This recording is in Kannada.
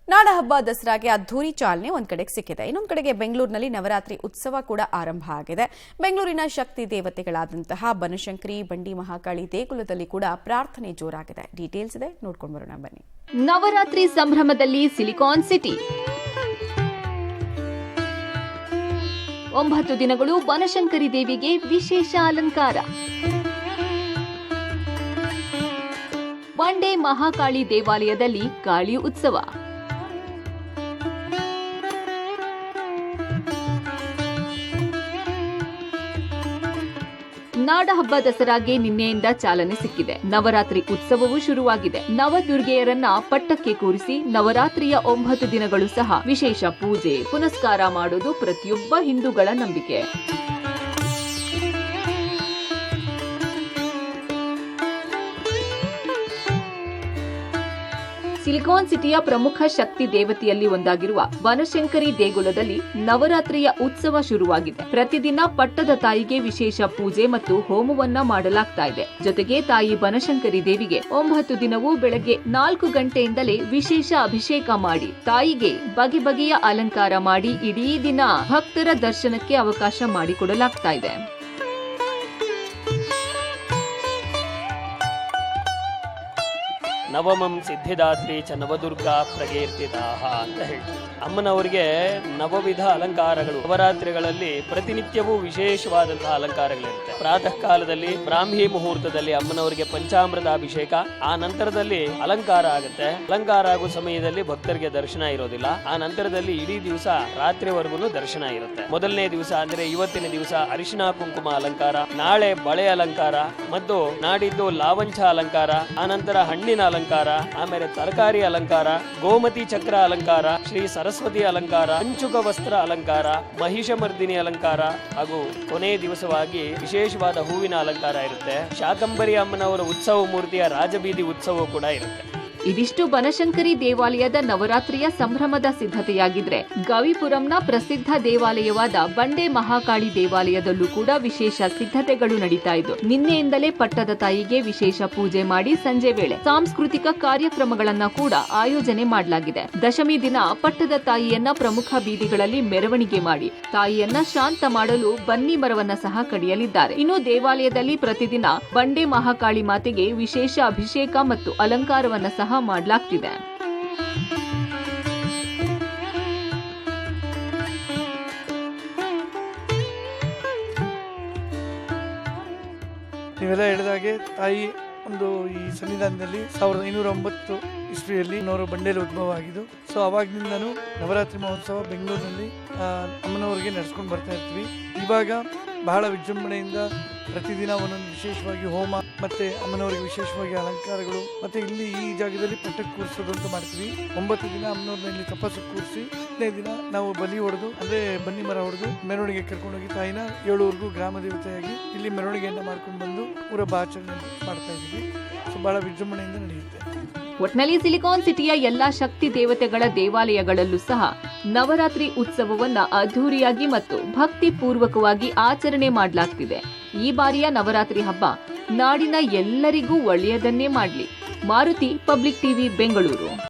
ನಾಡಹಬ್ಬ ದಸರಾಗೆ ಅದ್ದೂರಿ ಚಾಲನೆ ಒಂದ್ ಕಡೆಗೆ ಸಿಕ್ಕಿದೆ. ಇನ್ನೊಂದು ಕಡೆಗೆ ಬೆಂಗಳೂರಿನಲ್ಲಿ ನವರಾತ್ರಿ ಉತ್ಸವ ಕೂಡ ಆರಂಭ ಆಗಿದೆ. ಬೆಂಗಳೂರಿನ ಶಕ್ತಿ ದೇವತೆಗಳಾದಂತಹ ಬನಶಂಕರಿ, ಬಂಡಿ ಮಹಾಕಾಳಿ ದೇಗುಲದಲ್ಲಿ ಕೂಡ ಪ್ರಾರ್ಥನೆ ಜೋರಾಗಿದೆ. ಡೀಟೇಲ್ಸ್ ಇದೆ, ನೋಡ್ಕೊಂಡು ಬರೋಣ ಬನ್ನಿ. ನವರಾತ್ರಿ ಸಂಭ್ರಮದಲ್ಲಿ ಸಿಲಿಕಾನ್ ಸಿಟಿ 9 ದಿನಗಳು ಬನಶಂಕರಿ ದೇವಿಗೆ ವಿಶೇಷ ಅಲಂಕಾರ. ಬಂಡೆ ಮಹಾಕಾಳಿ ದೇವಾಲಯದಲ್ಲಿ ಕಾಳಿ ಉತ್ಸವ. ನಾಡಹಬ್ಬ ದಸರಾಗೆ ನಿನ್ನೆಯಿಂದ ಚಾಲನೆ ಸಿಕ್ಕಿದೆ. ನವರಾತ್ರಿ ಉತ್ಸವವೂ ಶುರುವಾಗಿದೆ. ನವದುರ್ಗೆಯರನ್ನ ಪಟ್ಟಕ್ಕೆ ಕೂರಿಸಿ ನವರಾತ್ರಿಯ 9 ದಿನಗಳು ಸಹ ವಿಶೇಷ ಪೂಜೆ ಪುನಸ್ಕಾರ ಮಾಡೋದು ಪ್ರತಿಯೊಬ್ಬ ಹಿಂದೂಗಳ ನಂಬಿಕೆ. ಸಿಲಿಕಾನ್ ಸಿಟಿಯ ಪ್ರಮುಖ ಶಕ್ತಿ ದೇವತೆಯಲ್ಲಿ ಒಂದಾಗಿರುವ ಬನಶಂಕರಿ ದೇಗುಲದಲ್ಲಿ ನವರಾತ್ರಿಯ ಉತ್ಸವ ಶುರುವಾಗಿದೆ. ಪ್ರತಿದಿನ ಪಟ್ಟದ ತಾಯಿಗೆ ವಿಶೇಷ ಪೂಜೆ ಮತ್ತು ಹೋಮವನ್ನ ಮಾಡಲಾಗ್ತಾ ಇದೆ. ಜೊತೆಗೆ ತಾಯಿ ಬನಶಂಕರಿ ದೇವಿಗೆ 9 ದಿನವೂ ಬೆಳಗ್ಗೆ 4 ಗಂಟೆಯಿಂದಲೇ ವಿಶೇಷ ಅಭಿಷೇಕ ಮಾಡಿ ತಾಯಿಗೆ ಬಗೆ ಬಗೆಯ ಅಲಂಕಾರ ಮಾಡಿ ಇಡೀ ದಿನ ಭಕ್ತರ ದರ್ಶನಕ್ಕೆ ಅವಕಾಶ ಮಾಡಿಕೊಡಲಾಗ್ತಾ ಇದೆ. ನವಮಂ ಸಿದ್ಧಿದಾತ್ರಿ ಚ ನವದುರ್ಗಾ ಪ್ರಕೀರ್ತಿತಾಹ ಅಂತ ಹೇಳ್ತೀವಿ. ಅಮ್ಮನವರಿಗೆ ನವವಿಧ ಅಲಂಕಾರಗಳು ನವರಾತ್ರಿಗಳಲ್ಲಿ ಪ್ರತಿನಿತ್ಯವೂ ವಿಶೇಷವಾದಂತಹ ಅಲಂಕಾರಗಳಿರುತ್ತೆ. ಪ್ರಾತಃ ಕಾಲದಲ್ಲಿ ಬ್ರಾಹ್ಮಿ ಮುಹೂರ್ತದಲ್ಲಿ ಅಮ್ಮನವರಿಗೆ ಪಂಚಾಮೃತ ಅಭಿಷೇಕ, ಆ ನಂತರದಲ್ಲಿ ಅಲಂಕಾರ ಆಗುತ್ತೆ. ಅಲಂಕಾರ ಆಗೋ ಸಮಯದಲ್ಲಿ ಭಕ್ತರಿಗೆ ದರ್ಶನ ಇರೋದಿಲ್ಲ. ಆ ನಂತರದಲ್ಲಿ ಇಡೀ ದಿವಸ ರಾತ್ರಿವರೆಗೂ ದರ್ಶನ ಇರುತ್ತೆ. ಮೊದಲನೇ ದಿವಸ ಅಂದ್ರೆ ಇವತ್ತಿನ ದಿವಸ ಅರಿಶಿನ ಕುಂಕುಮ ಅಲಂಕಾರ, ನಾಳೆ ಬಳೆ ಅಲಂಕಾರ ಮತ್ತು ನಾಡಿದ್ದು ಲಾವಂಚ ಅಲಂಕಾರ, ಆನಂತರ ಹಣ್ಣಿನ ಅಲಂಕಾರ, ಆಮೇಲೆ ತರಕಾರಿ ಅಲಂಕಾರ, ಗೋಮತಿ ಚಕ್ರ ಅಲಂಕಾರ, ಶ್ರೀ ಸರಸ್ವತಿ ಅಲಂಕಾರ, ಪಂಚುಕ ವಸ್ತ್ರ ಅಲಂಕಾರ, ಮಹಿಷಮರ್ದಿನಿ ಅಲಂಕಾರ ಹಾಗೂ ಕೊನೆ ದಿವಸವಾಗಿ ವಿಶೇಷವಾದ ಹೂವಿನ ಅಲಂಕಾರ ಇರುತ್ತೆ. ಶಾಕಂಬರಿ ಅಮ್ಮನವರ ಉತ್ಸವ ಮೂರ್ತಿಯ ರಾಜಬೀದಿ ಉತ್ಸವ ಕೂಡ ಇರುತ್ತೆ. ಇದಿಷ್ಟು ಬನಶಂಕರಿ ದೇವಾಲಯದ ನವರಾತ್ರಿಯ ಸಂಭ್ರಮದ ಸಿದ್ಧತೆಯಾಗಿದ್ರೆ, ಗವಿಪುರಂನ ಪ್ರಸಿದ್ಧ ದೇವಾಲಯವಾದ ಬಂಡೆ ಮಹಾಕಾಳಿ ದೇವಾಲಯದಲ್ಲೂ ಕೂಡ ವಿಶೇಷ ಸಿದ್ಧತೆಗಳು ನಡೀತಾ ಇದ್ದು, ನಿನ್ನೆಯಿಂದಲೇ ಪಟ್ಟದ ತಾಯಿಗೆ ವಿಶೇಷ ಪೂಜೆ ಮಾಡಿ ಸಂಜೆ ವೇಳೆ ಸಾಂಸ್ಕೃತಿಕ ಕಾರ್ಯಕ್ರಮಗಳನ್ನ ಕೂಡ ಆಯೋಜನೆ ಮಾಡಲಾಗಿದೆ. ದಶಮಿ ದಿನ ಪಟ್ಟದ ತಾಯಿಯನ್ನ ಪ್ರಮುಖ ಬೀದಿಗಳಲ್ಲಿ ಮೆರವಣಿಗೆ ಮಾಡಿ ತಾಯಿಯನ್ನ ಶಾಂತ ಮಾಡಲು ಬನ್ನಿ ಮರವನ್ನ ಸಹ ಕಡಿಯಲಿದ್ದಾರೆ. ಇನ್ನು ದೇವಾಲಯದಲ್ಲಿ ಪ್ರತಿದಿನ ಬಂಡೆ ಮಹಾಕಾಳಿ ಮಾತೆಗೆ ವಿಶೇಷ ಅಭಿಷೇಕ ಮತ್ತು ಅಲಂಕಾರವನ್ನ ಸಹ ಮಾಡಲಾಗ್ತಿದೆ. ನೀವೆಲ್ಲ ಹೇಳಿದಾಗೆ ತಾಯಿ ಒಂದು ಈ ಸನ್ನಿಧಾನದಲ್ಲಿ 1509 ಇಸ್ವಿಯಲ್ಲಿ ಬಂಡೇಲಿ ಉದ್ಭವ ಆಗಿದ್ದು. ಸೊ ಅವಾಗಿನಿಂದನೂ ನವರಾತ್ರಿ ಮಹೋತ್ಸವ ಬೆಂಗಳೂರಿನಲ್ಲಿ ಅಮ್ಮನವರಿಗೆ ನಡೆಸ್ಕೊಂಡು ಬರ್ತಾ ಇರ್ತೀವಿ. ಇವಾಗ ಬಹಳ ವಿಜೃಂಭಣೆಯಿಂದ ಪ್ರತಿದಿನ ಒಂದೊಂದು ವಿಶೇಷವಾಗಿ ಹೋಮ ಮತ್ತೆ ಅಮ್ಮನವರಿಗೆ ವಿಶೇಷವಾಗಿ ಅಲಂಕಾರಗಳು ಮತ್ತೆ ಇಲ್ಲಿ ಈ ಜಾಗದಲ್ಲಿ ಪಟ್ಟಕ್ಕೆ ಕೂರಿಸೋದು ಅಂತ ಮಾಡ್ತೀವಿ. 9 ದಿನ ಅಮ್ಮನವ್ರನ್ನ ಇಲ್ಲಿ ತಪಸ್ಸು ಕೂರಿಸಿ 10ನೇ ದಿನ ನಾವು ಬಲಿ ಹೊಡೆದು ಅಂದ್ರೆ ಬನ್ನಿ ಮರ ಹೊಡೆದು ಮೆರವಣಿಗೆ ಕರ್ಕೊಂಡೋಗಿ ತಾಯಿನ 7 ಗ್ರಾಮ ದೇವತೆಯಾಗಿ ಇಲ್ಲಿ ಮೆರವಣಿಗೆಯನ್ನ ಮಾಡ್ಕೊಂಡು ಬಂದು ಊರಬ್ಬ ಆಚರಣೆ ಮಾಡ್ತಾ ಇದ್ದೀವಿ. ಸೊ ಬಹಳ ವಿಜೃಂಭಣೆಯಿಂದ ನಡೆಯುತ್ತೆ. ಒಟ್ನಲ್ಲಿ ಸಿಲಿಕಾನ್ ಸಿಟಿಯ ಎಲ್ಲಾ ಶಕ್ತಿ ದೇವತೆಗಳ ದೇವಾಲಯಗಳಲ್ಲೂ ಸಹ ನವರಾತ್ರಿ ಉತ್ಸವವನ್ನ ಅದ್ದೂರಿಯಾಗಿ ಮತ್ತು ಭಕ್ತಿ ಪೂರ್ವಕವಾಗಿ ಆಚರಣೆ ಮಾಡಲಾಗ್ತಿದೆ. ಈ ಬಾರಿಯ ನವರಾತ್ರಿ ಹಬ್ಬ ನಾಡಿನ ಎಲ್ಲರಿಗೂ ಒಳ್ಳೆಯದನ್ನೇ ಮಾಡಲಿ. Maruti, public TV, Bengaluru.